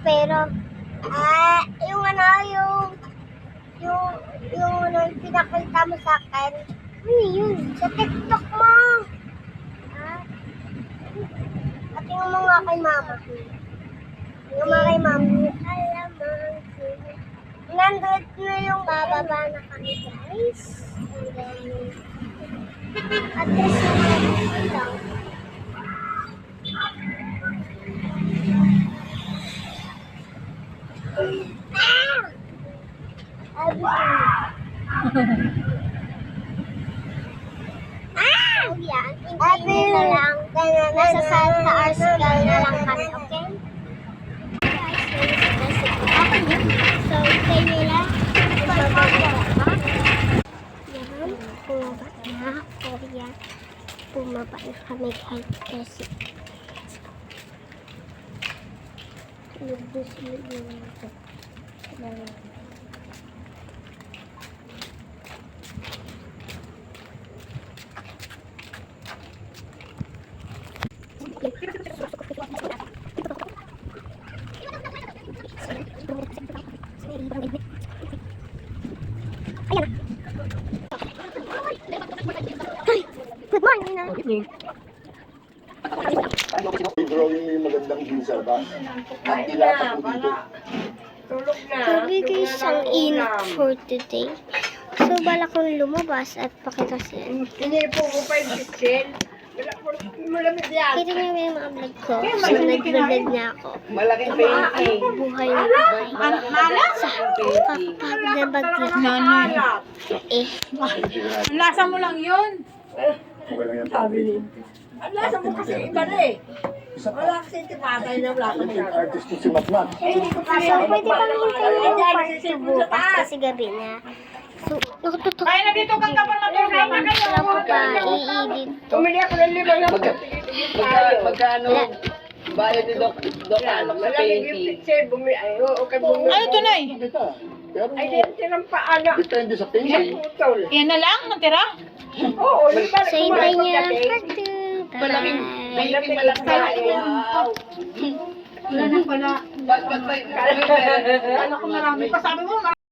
pero, yung ano, yung pinakita mo sa akin, ano yun? Sa TikTok mo. Patingin mo nga kay mama. Yung mga kay mama. Nandun na yung bababa na kami, guys. And then, at least yung lang. Yan. Hintayin na lang. Nasa Santa Arsigal na lang kami, okay? So, hintayin nila. Yan. Bumaba na ako. Yan. Bumaba na kami kahit kasi. Nagdusulog yung ito. Good morning na. I-drawing mo yung magandang visa ba? At ilapat mo dito. So, guys, ang init for today. So, bala kong lumabas at pakita sila. Hindi po ko pa yung pixel. Malamig yan. Kita niyo yung mga vlog ko. So, nag-vlog na ako. Malaking painting. Buhay na buhay. Sa kapag na bagla. Ang lasa mo lang yun. Okay lang yan. Sabi niya. Ang lasa mo kasi iba na eh. Wala kasi tipatay na wala Ano kami. yung artist mo si Matmat? So, pwede pang hintayin yung part 2 bukas kasi gabi na. So, nakatutok. Kaya na dito kang kapal na doon. Wala ko pa i-edit. Tumili ako ng 5 na Magkano bayad ni Doc ano sa Malamig yung painting? pixel. Okay, bumili. Ano tunay? Kita. Pero Ay, dito ng paano. depende sa painting. Putol. Yan na lang, natira? Oo, di ba? So, hintayin niyo ang part 2. Malamig, Bye! painting malaki. Wow. Wala na pala. Ba't Ano ko marami pa. Sabi mo,